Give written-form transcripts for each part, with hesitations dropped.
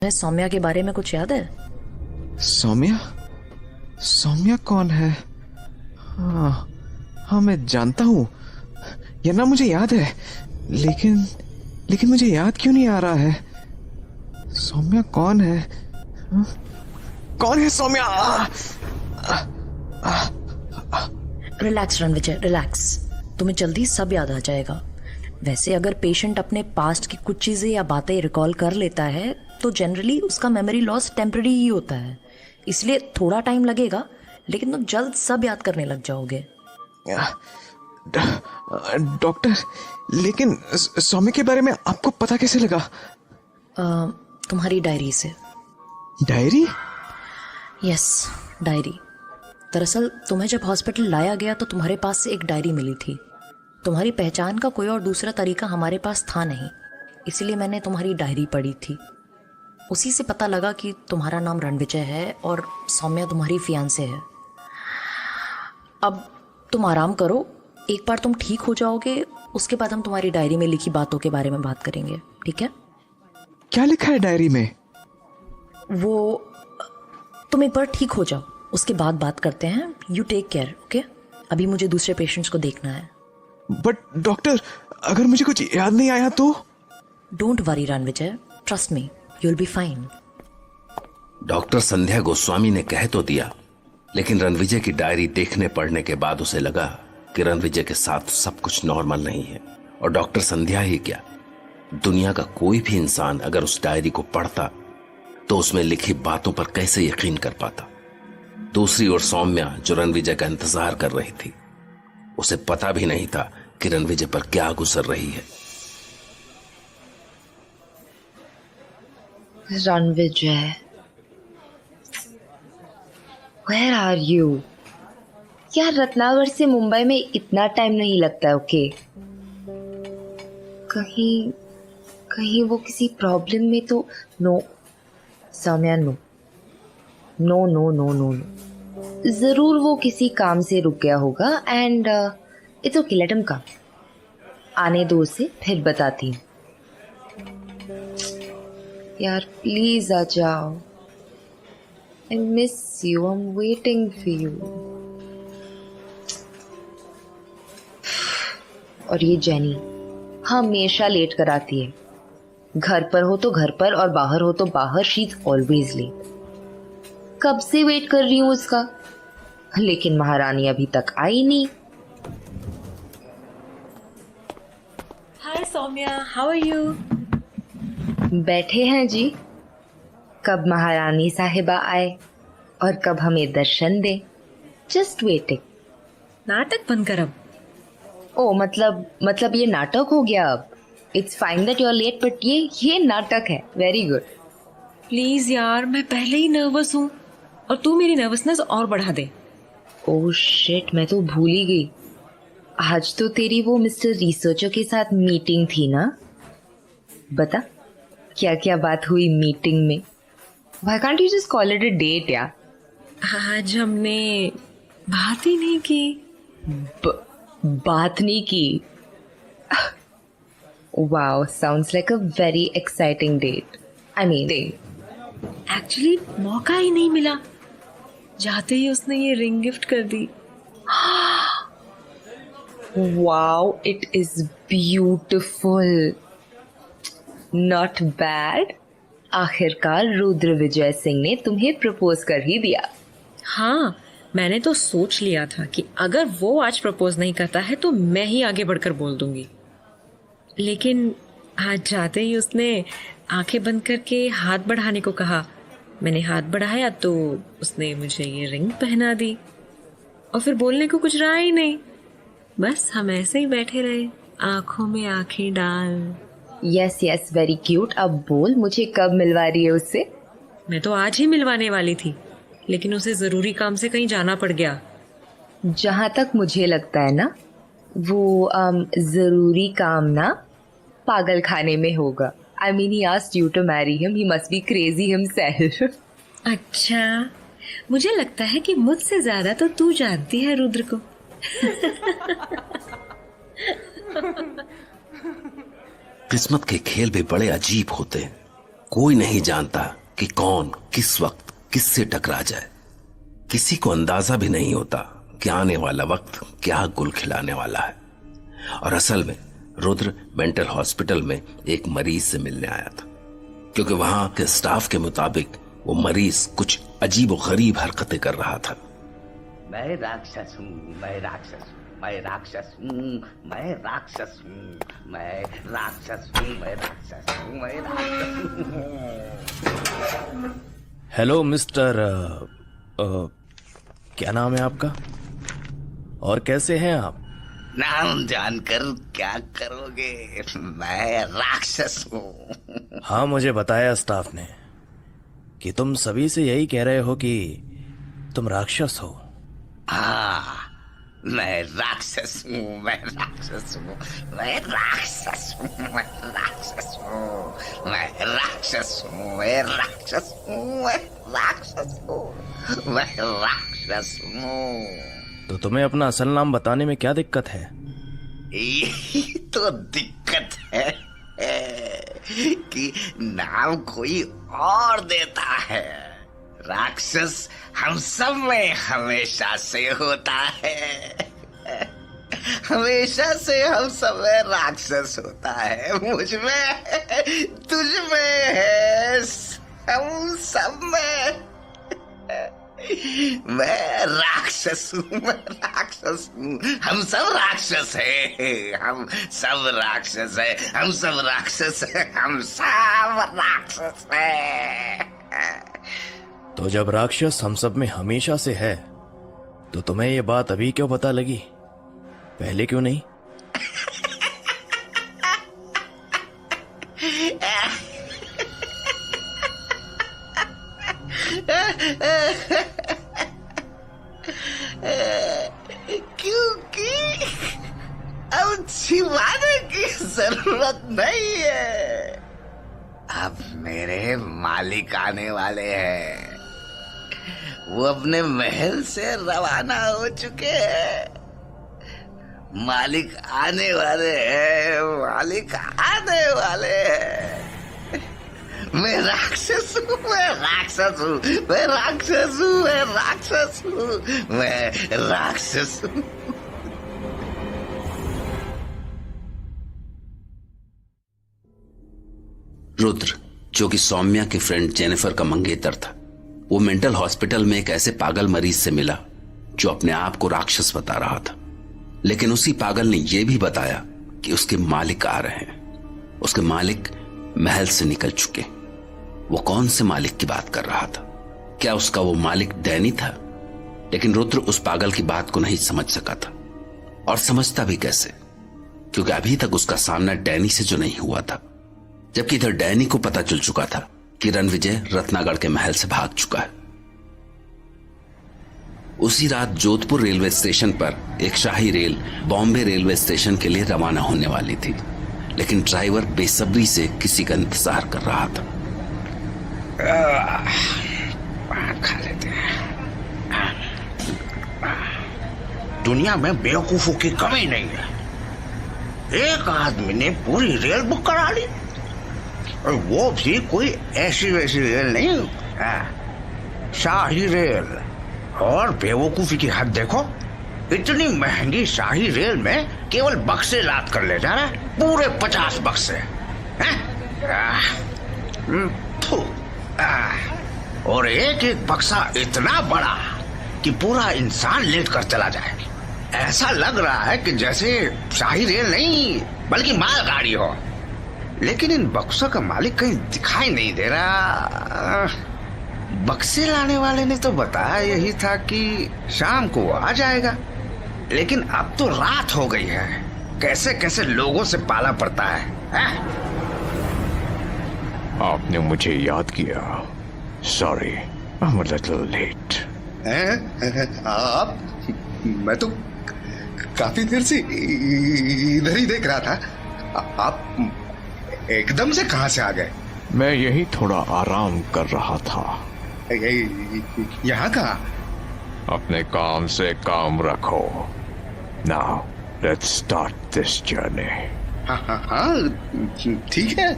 तुम्हें सौम्या के बारे में कुछ याद है? सौम्या? सौम्या कौन है? हाँ हाँ, मैं जानता हूँ। यह नाम मुझे याद है, लेकिन लेकिन मुझे याद क्यों नहीं आ रहा है? सौम्या कौन है? हाँ? कौन है सौम्या? Relax Ranvijay, relax. तुम्हें जल्दी सब याद आ जाएगा। वैसे अगर पेशेंट अपने पास्ट की कुछ चीजें या बातें रिकॉल कर लेता है तो जनरली उसका मेमोरी लॉस टेम्पररी ही होता है, इसलिए थोड़ा टाइम लगेगा, लेकिन तुम जल्द सब याद करने लग जाओगे। डॉक्टर, लेकिन सौम्या के बारे में आपको पता कैसे लगा? तुम्हारी डायरी से। डायरी? Yes, diary. दरअसल तुम्हें जब हॉस्पिटल लाया गया तो तुम्हारे पास से एक डायरी मिली थी। तुम्हारी पहचान का कोई और दूसरा तरीका हमारे पास था नहीं, इसलिए मैंने तुम्हारी डायरी पढ़ी थी। उसी से पता लगा कि तुम्हारा नाम रणविजय है और सौम्या तुम्हारी फियांसे है। अब तुम आराम करो, एक बार तुम ठीक हो जाओगे उसके बाद हम तुम्हारी डायरी में लिखी बातों के बारे में बात करेंगे, ठीक है? क्या लिखा है डायरी में? वो तुम एक बार ठीक हो जाओ उसके बाद बात करते हैं। You take care, okay? अभी मुझे दूसरे पेशेंट्स को देखना है। बट डॉक्टर, अगर मुझे कुछ याद नहीं आया तो? Don't worry Ranvijay, trust me, you will be fine. Doctor Sandhya Goswami ने कह तो दिया, लेकिन रणविजय की डायरी देखने पढ़ने के बाद उसे लगा कि रणविजय के साथ सब कुछ नॉर्मल नहीं है। और डॉक्टर संध्या ही क्या, दुनिया का कोई भी इंसान अगर उस डायरी को पढ़ता तो उसमें लिखी बातों पर कैसे यकीन कर पाता। दूसरी ओर सौम्या, जो रणविजय का इंतजार कर रही थी, उसे पता भी नहीं था कि रणविजय पर क्या गुजर रही है। Ranvijay, Where are you? यार, रत्नावर से मुंबई में इतना टाइम नहीं लगता है, ओके? कहीं कहीं वो किसी प्रॉब्लम में तो? No Soumya, no no no no no no. जरूर वो किसी काम से रुक गया होगा and it's okay, let him come. आने दो उसे, फिर बताती हूँ। यार प्लीज आ जाओ, I miss you. I'm waiting for you. और ये जेनी हमेशा लेट कराती है। घर पर हो तो घर पर और बाहर हो तो बाहर। She is always late. कब से वेट कर रही हूँ उसका, लेकिन महारानी अभी तक आई नहीं। हाय सौम्या, हाउ आर यू? बैठे हैं जी। कब महारानी साहिबा आए और कब हमें दर्शन दे। Just waiting. नाटक बंद कर अब। ओ मतलब ये नाटक हो गया अब। It's fine that you are late, but ये नाटक है। Very good. प्लीज यार, मैं पहले ही नर्वस हूँ और तू मेरी नर्वसनेस और बढ़ा दे। ओह शिट, मैं तो भूल ही गई। आज तो तेरी वो मिस्टर रिसर्चर के साथ मीटिंग थी ना? बता, क्या क्या बात हुई मीटिंग में? Why can't you just call it a date, यार? आज हमने बात ही नहीं की। बात नहीं की? Wow, sounds like a very exciting date. I mean, actually मौका ही नहीं मिला। जाते ही उसने ये रिंग गिफ्ट कर दी। wow, it is beautiful. Not bad. आखिरकार रुद्र विजय सिंह ने तुम्हें प्रपोज कर ही दिया। हाँ, मैंने तो सोच लिया था कि अगर वो आज प्रपोज नहीं करता है तो मैं ही आगे बढ़कर बोल दूंगी, लेकिन आज जाते ही उसने आंखें बंद करके हाथ बढ़ाने को कहा। मैंने हाथ बढ़ाया तो उसने मुझे ये रिंग पहना दी और फिर बोलने को कुछ रहा ही नहीं। बस हम ऐसे ही बैठे रहे, आंखों में आंखें डाल। Yes yes, very cute. अब बोल, मुझे कब मिलवा रही है उससे? मैं तो आज ही मिलवाने वाली थी, लेकिन उसे जरूरी काम से कहीं जाना पड़ गया। जहां तक मुझे लगता है ना, वो जरूरी काम ना पागल खाने में होगा। I mean, he asked you to marry him, he must be crazy himself. अच्छा, मुझे लगता है कि मुझसे ज्यादा तो तू जानती है रुद्र को। किस्मत के खेल भी बड़े अजीब होते हैं। कोई नहीं जानता कि कौन किस वक्त किससे टकरा जाए। किसी को अंदाजा भी नहीं होता कि आने वाला वक्त क्या गुल खिलाने वाला है। और असल में रुद्र मेंटल हॉस्पिटल में एक मरीज से मिलने आया था, क्योंकि वहां के स्टाफ के मुताबिक वो मरीज कुछ अजीब और गरीब हरकतें कर रहा था। मैं राक्षस हूँ, मैं राक्षस हूँ, मैं राक्षस हूँ, मैं राक्षस हूँ, मैं राक्षस हूँ, मैं राक्षस हूँ, मैं राक्षस हूँ। हेलो मिस्टर क्या नाम है आपका और कैसे हैं आप? नाम जानकर क्या करोगे? मैं राक्षस हूँ। हाँ, मुझे बताया स्टाफ ने कि तुम सभी से यही कह रहे हो कि तुम राक्षस हो। हाँ, मैं राक्षस हूँ, मैं राक्षस हूँ, मैं राक्षस हूँ, मैं राक्षस हूँ, मैं राक्षस हूँ, मैं राक्षस हूँ, मैं राक्षस हूँ, मैं राक्षस हूँ। तो तुम्हें अपना असल नाम बताने में क्या दिक्कत है? यही तो दिक्कत है कि नाम कोई और देता है। राक्षस हम सब में हमेशा से होता है, हमेशा से हम सब में राक्षस होता है। मुझ में, तुझ में है, हम सब में। मैं राक्षस हूँ, मैं राक्षस हूँ, हम सब राक्षस है, हम सब राक्षस है, हम सब राक्षस है, हम सब राक्षस है। तो जब राक्षस हम सब में हमेशा से है तो तुम्हें ये बात अभी क्यों पता लगी? पहले क्यों नहीं? क्योंकि अब छिपाने की जरूरत नहीं है। अब मेरे मालिक आने वाले हैं, वो अपने महल से रवाना हो चुके हैं। मालिक आने वाले हैं, मालिक आने वाले हैं। मैं राक्षस हूँ, मैं राक्षस हूँ, मैं राक्षस हूँ, मैं राक्षस हूँ, मैं राक्षस हूँ। रुद्र, जो कि सौम्या की फ्रेंड जेनिफर का मंगेतर था, वो मेंटल हॉस्पिटल में एक ऐसे पागल मरीज से मिला जो अपने आप को राक्षस बता रहा था। लेकिन उसी पागल ने यह भी बताया कि उसके मालिक आ रहे हैं। उसके मालिक महल से निकल चुके। वो कौन से मालिक की बात कर रहा था? क्या उसका वो मालिक डैनी था? लेकिन रुद्र उस पागल की बात को नहीं समझ सका था, और समझता भी कैसे, क्योंकि अभी तक उसका सामना डैनी से जो नहीं हुआ था। जबकि इधर डैनी को पता चल चुका था कि रणविजय रत्नागढ़ के महल से भाग चुका है। उसी रात जोधपुर रेलवे स्टेशन पर एक शाही रेल बॉम्बे रेलवे स्टेशन के लिए रवाना होने वाली थी, लेकिन ड्राइवर बेसब्री से किसी का इंतजार कर रहा था। खा लेते हैं। दुनिया में बेवकूफों की कमी नहीं है। एक आदमी ने पूरी रेल बुक करा ली, और वो भी कोई ऐसी वैसी रेल नहीं, शाही रेल। और बेवकूफी की हद देखो, इतनी महंगी शाही रेल में केवल बक्से लाद कर ले जा रहा है, पूरे 50 बक्से हैं? और एक एक बक्सा इतना बड़ा कि पूरा इंसान लेट कर चला जाए। ऐसा लग रहा है कि जैसे शाही रेल नहीं बल्कि मालगाड़ी हो। लेकिन इन बक्सों का मालिक कहीं दिखाई नहीं दे रहा। बक्से लाने वाले ने तो बताया यही था कि शाम को वो आ जाएगा, लेकिन अब तो रात हो गई है। कैसे कैसे लोगों से पाला पड़ता है? आपने मुझे याद किया। Sorry, I am a little late. आप? मैं तो काफी देर से इधर ही देख रहा था। आप एकदम से कहां से आ गए? मैं यही थोड़ा आराम कर रहा था। यहाँ कहाँ? अपने काम से काम रखो। Now let's start this journey. हाँ, ठीक है।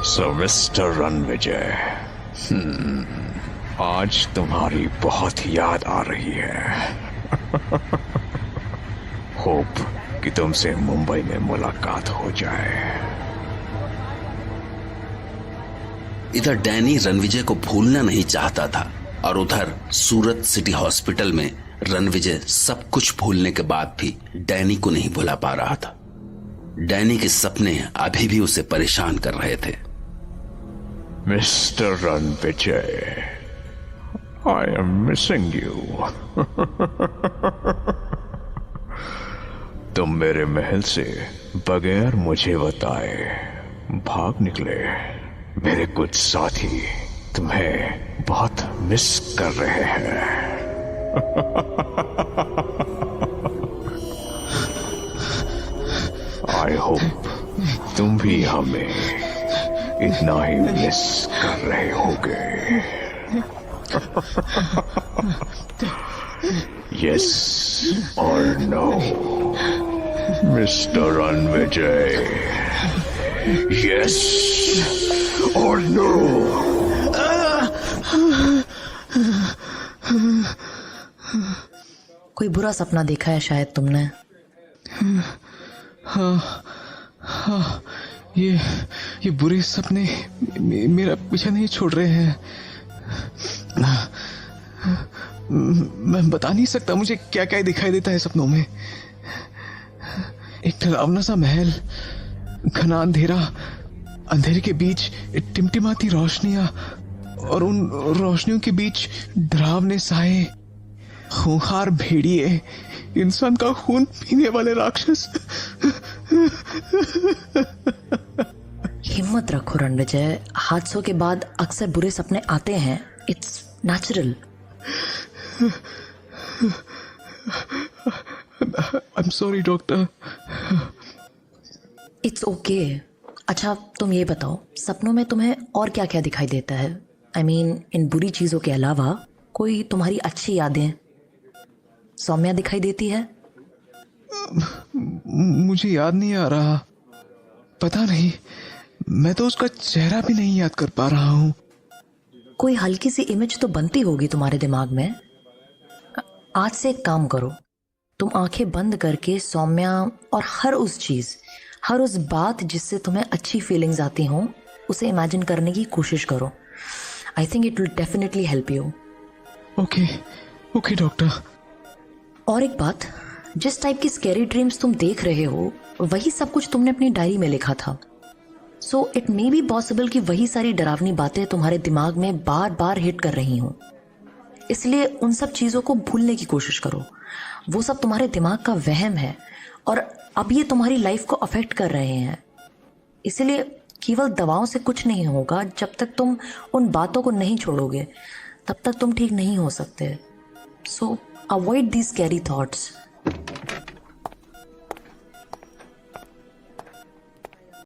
सो मिस्टर रणविजय, आज तुम्हारी बहुत याद आ रही है। होप कि तुमसे मुंबई में मुलाकात हो जाए। इधर डैनी रणविजय को भूलना नहीं चाहता था और उधर सूरत सिटी हॉस्पिटल में रणविजय सब कुछ भूलने के बाद भी डैनी को नहीं भुला पा रहा था। डैनी के सपने अभी भी उसे परेशान कर रहे थे। Mister Ranvijay, I am missing you. तुम मेरे महल से बगैर मुझे बताए भाग निकले। मेरे कुछ साथी तुम्हें बहुत मिस कर रहे हैं। आई होप तुम भी हमें इतना ही मिस कर रहे होगे। यस और नो मिस्टर रणविजय? यस और नो? कोई बुरा सपना देखा है शायद तुमने। हाँ, ये बुरे सपने मेरा पीछा नहीं छोड़ रहे हैं। मैं बता नहीं सकता मुझे क्या क्या दिखाई देता है सपनों में। एक डरावना सा महल, घना अंधेरा, अंधेरे के बीच टिमटिमाती रोशनियां और उन रोशनियों के बीच डरावने साए, खूंखार भेड़िए, इंसान का खून पीने वाले राक्षस। हिम्मत रखो रणविजय, हादसों के बाद अक्सर बुरे सपने आते हैं। It's natural. I am sorry doctor. It's okay. अच्छा तुम ये बताओ, सपनों में तुम्हें और क्या क्या दिखाई देता है? आई मीन इन बुरी चीजों के अलावा कोई तुम्हारी अच्छी यादें सौम्या दिखाई देती है? मुझे याद नहीं आ रहा, पता नहीं, मैं तो उसका चेहरा भी नहीं याद कर पा रहा हूँ। कोई हल्की सी इमेज तो बनती होगी तुम्हारे दिमाग में। आज से एक काम करो, तुम आंखें बंद करके सौम्या और हर उस चीज, हर उस बात जिससे तुम्हें अच्छी फीलिंग्स आती हों उसे इमेजिन करने की कोशिश करो। I think it will definitely help you. Okay doctor. और एक बात, जिस टाइप की स्कैरी ड्रीम्स तुम देख रहे हो वही सब कुछ तुमने अपनी डायरी में लिखा था। So it may be possible कि वही सारी डरावनी बातें तुम्हारे दिमाग में बार बार हिट कर रही हों। इसलिए उन सब चीज़ों को भूलने की कोशिश करो। वो सब तुम्हारे दिमाग का वहम है और अब ये तुम्हारी लाइफ को अफेक्ट कर रहे हैं। इसलिए केवल दवाओं से कुछ नहीं होगा। जब तक तुम उन बातों को नहीं छोड़ोगे तब तक तुम ठीक नहीं हो सकते। सो अवॉइड दीज स्कैरी थॉट्स।